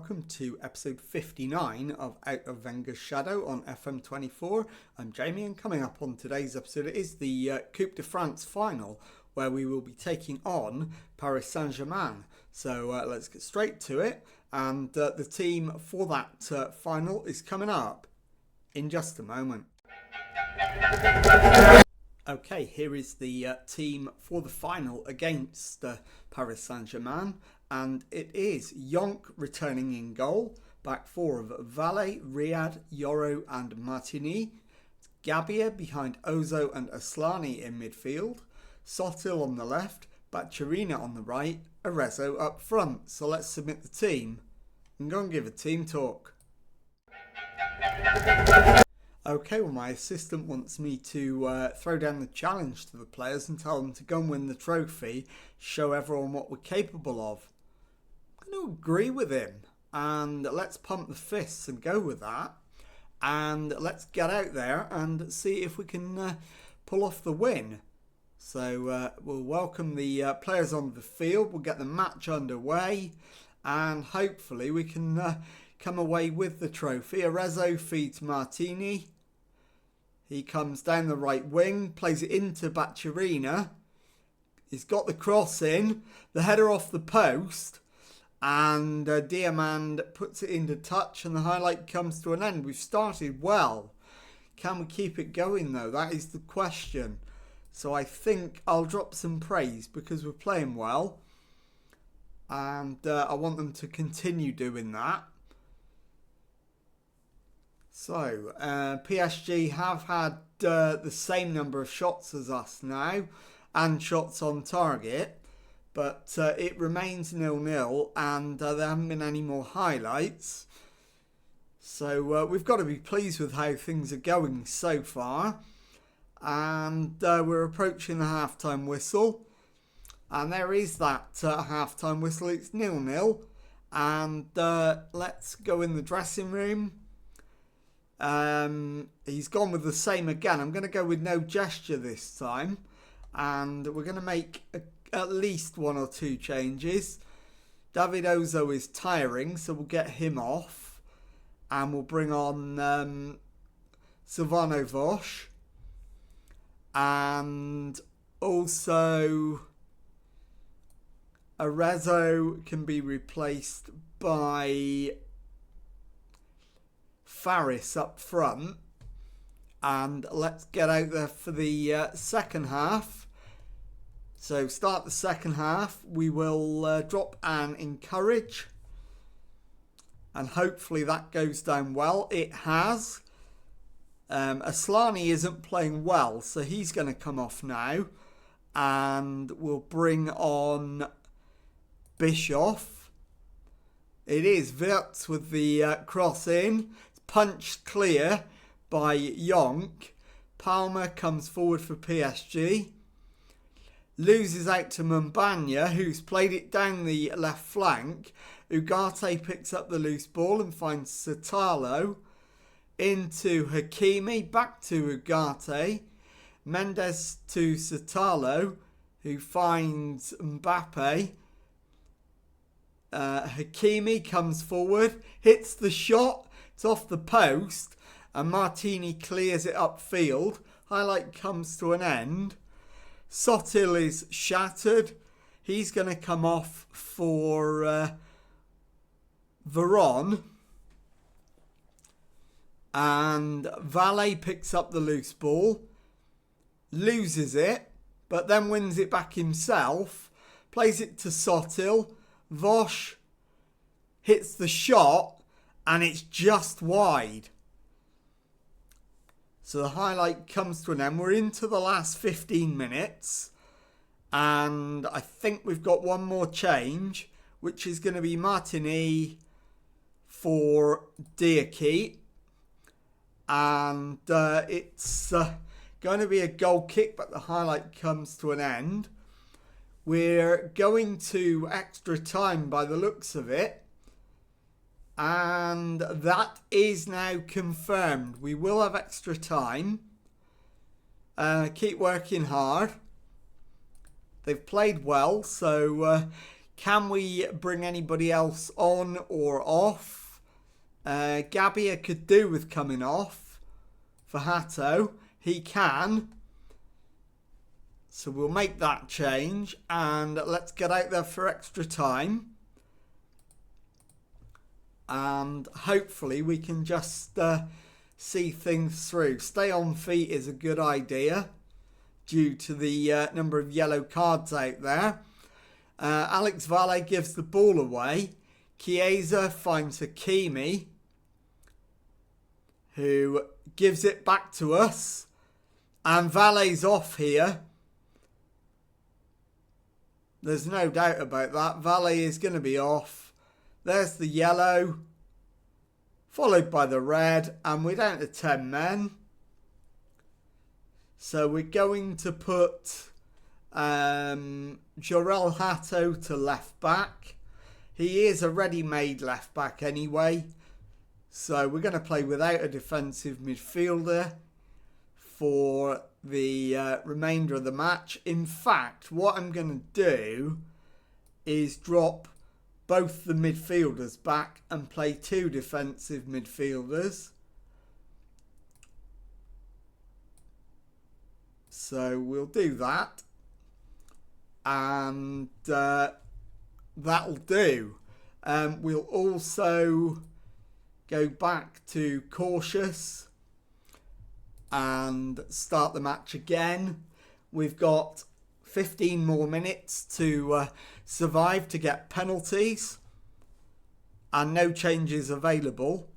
welcome to episode 59 of Out of Wenger's Shadow on FM24. I'm Jamie, and coming up on today's episode is the Coupe de France final, where we will be taking on Paris Saint-Germain. So let's get straight to it, and the team for that final is coming up in just a moment. Okay, here is the team for the final against Paris Saint-Germain, and it is Jonk returning in goal, back four of Valle, Riyad, Yoro and Martini, Gabia behind Ozo and Aslani in midfield, Sotil on the left, Bacharina on the right, Arezzo up front. So let's submit the team and go and give a team talk. Okay, well, my assistant wants me to throw down the challenge to the players and tell them to go and win the trophy, show everyone what we're capable of. I'm going to agree with him, and let's pump the fists and go with that. And let's get out there and see if we can pull off the win. So we'll welcome the players onto the field, we'll get the match underway, and hopefully we can come away with the trophy. Arezzo feeds Martini. He comes down the right wing, plays it into Bacharina. He's got the cross in, the header off the post, and Diamand puts it into touch, and the highlight comes to an end. We've started well. Can we keep it going though? That is the question. So I think I'll drop some praise because we're playing well, and I want them to continue doing that. So, PSG have had the same number of shots as us now, and shots on target, but it remains 0-0, and there haven't been any more highlights. So we've got to be pleased with how things are going so far, and we're approaching the half-time whistle, and there is that half-time whistle. It's 0-0, and let's go in the dressing room. He's gone with the same again. I'm going to go with no gesture this time, and we're going to make at least one or two changes. David Ozo is tiring, so we'll get him off, and we'll bring on Silvano Vosch, and also Arezzo can be replaced by Faris up front, and let's get out there for the second half. So start the second half. We will drop an encourage, and hopefully that goes down well. It has. Aslani isn't playing well, so he's going to come off now, and we'll bring on Bischoff. It is Wirtz with the cross in. Punched clear by Jonk. Palmer comes forward for PSG. Loses out to Mumbanya, who's played it down the left flank. Ugarte picks up the loose ball and finds Satalo. Into Hakimi, back to Ugarte. Mendes to Satalo, who finds Mbappe. Hakimi comes forward, hits the shot. It's off the post, and Martini clears it upfield. Highlight comes to an end. Sotil is shattered. He's going to come off for Veron. And Valle picks up the loose ball, loses it, but then wins it back himself. Plays it to Sotil. Vosch hits the shot, and it's just wide. So the highlight comes to an end. We're into the last 15 minutes. And I think we've got one more change, which is going to be Martini for Diakite. And it's going to be a goal kick, but the highlight comes to an end. We're going to extra time by the looks of it. And that is now confirmed. We will have extra time. Keep working hard. They've played well, so Can we bring anybody else on or off? Gabbia could do with coming off for Hato. He can. So we'll make that change and let's get out there for extra time. And hopefully we can just see things through. Stay on feet is a good idea due to the number of yellow cards out there. Alex Valle gives the ball away. Chiesa finds Hakimi, who gives it back to us. And Valle's off here. There's no doubt about that. Valle is going to be off. There's the yellow, followed by the red, and we're down to 10 men. So we're going to put Jorel Hato to left back. He is a ready-made left back anyway. So we're going to play without a defensive midfielder for the remainder of the match. In fact, what I'm going to do is drop both the midfielders back and play 2 defensive midfielders. So we'll do that. And that'll do. We'll also go back to cautious and start the match again. We've got 15 more minutes to survive to get penalties and no changes available.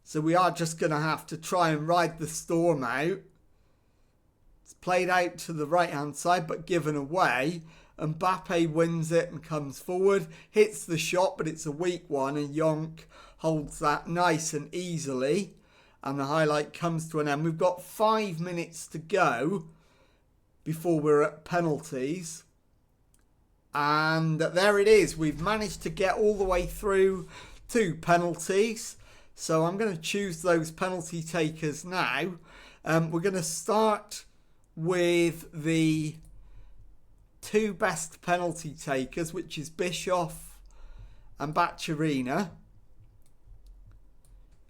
So we are just going to have to try and ride the storm out. It's played out to the right hand side but given away. Mbappe wins it and comes forward, hits the shot but it's a weak one and Yonk holds that nice and easily. And the highlight comes to an end. We've got 5 minutes to go before we're at penalties. And there it is. We've managed to get all the way through to penalties. So I'm going to choose those penalty takers now. We're going to start with the 2 best penalty takers, which is Bischoff and Bacciarina.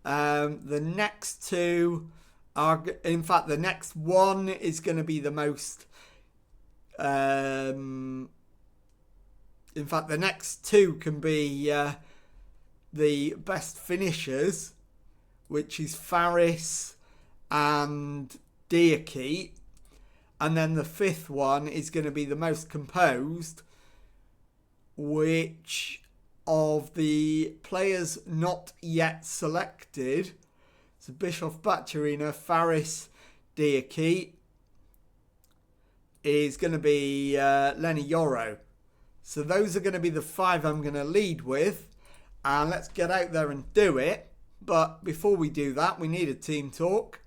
The next 2 are, in fact, the next one is going to be the most. In fact, the next 2 can be the best finishers, which is Faris and Diakite. And then the 5th one is going to be the most composed, which of the players not yet selected, so Bischoff, Bacciarina, Faris, Diakite, is going to be Lenny Yoro. So those are going to be the 5 I'm going to lead with. And let's get out there and do it. But before we do that, we need a team talk.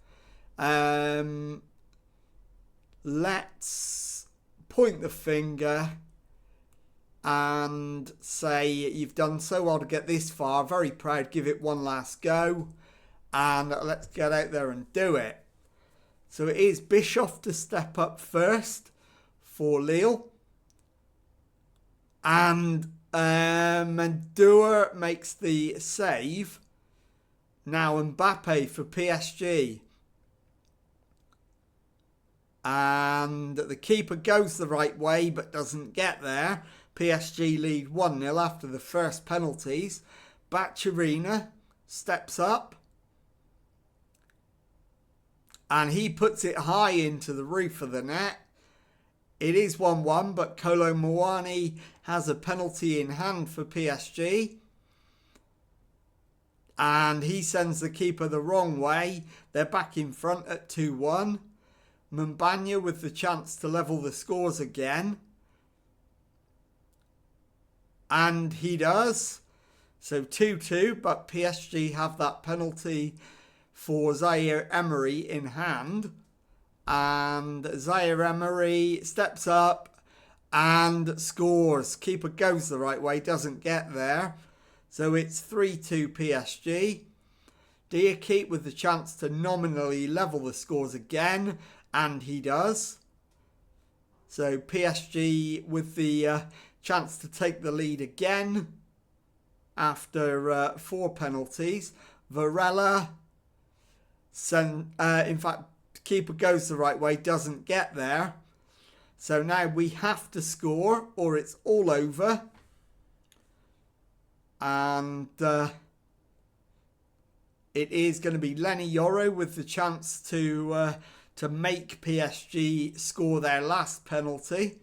Let's point the finger and say you've done so well to get this far. Very proud. Give it one last go. And let's get out there and do it. So it is Bischoff to step up first for Lille. And Mandur makes the save. Now Mbappe for PSG. And the keeper goes the right way but doesn't get there. PSG lead 1-0 after the first penalties. Bacciarina steps up. And he puts it high into the roof of the net. It is 1-1, but Kolo Muani has a penalty in hand for PSG. And he sends the keeper the wrong way. They're back in front at 2-1. Mbanya with the chance to level the scores again. And he does. So 2-2, but PSG have that penalty for Zaire Emery in hand. And Zaire Emery steps up and scores. Keeper goes the right way, doesn't get there. So it's 3-2 PSG. Diakite with the chance to nominally level the scores again. And he does. So PSG with the chance to take the lead again after 4 penalties. Varela, in fact, keeper goes the right way, doesn't get there. So now we have to score or it's all over. And it is going to be Lenny Yoro with the chance to make PSG score their last penalty.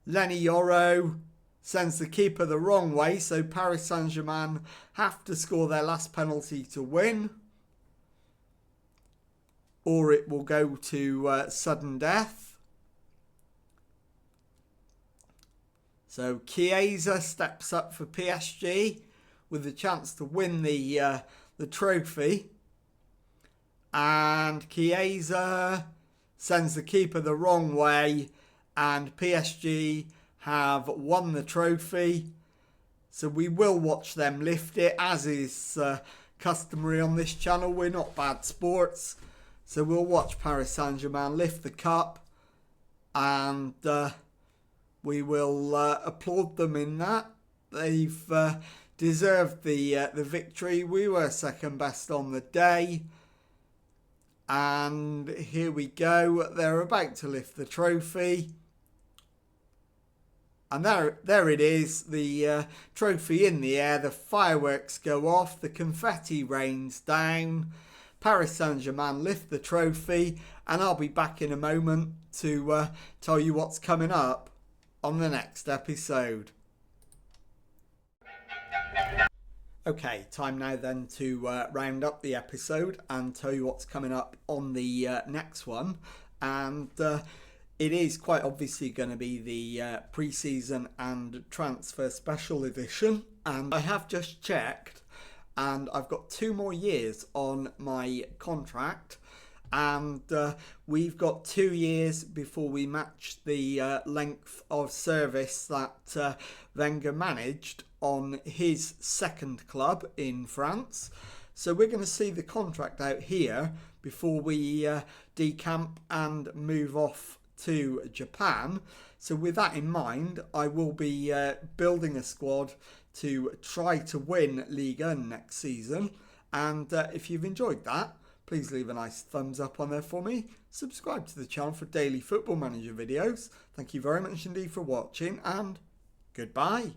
Lenny Yoro sends the keeper the wrong way, so Paris Saint-Germain have to score their last penalty to win. Or it will go to sudden death. So Chiesa steps up for PSG with the chance to win the trophy. And Chiesa sends the keeper the wrong way, and PSG have won the trophy. So we will watch them lift it, as is customary on this channel. We're not bad sports. So we'll watch Paris Saint-Germain lift the cup, and we will applaud them in that. They've deserved the victory. We were second best on the day. And here we go. They're about to lift the trophy. And there it is, the trophy in the air. The fireworks go off. The confetti rains down. Paris Saint-Germain lift the trophy. And I'll be back in a moment to tell you what's coming up on the next episode. Okay, time now then to round up the episode and tell you what's coming up on the next one. And it is quite obviously going to be the pre-season and transfer special edition. And I have just checked, and I've got 2 more years on my contract. And we've got 2 years before we match the length of service that Wenger managed on his second club in France. So we're going to see the contract out here before we decamp and move off to Japan. So with that in mind, I will be building a squad to try to win Ligue next season. And if you've enjoyed that, please leave a nice thumbs up on there for me. Subscribe to the channel for daily Football Manager videos. Thank you very much indeed for watching, and goodbye.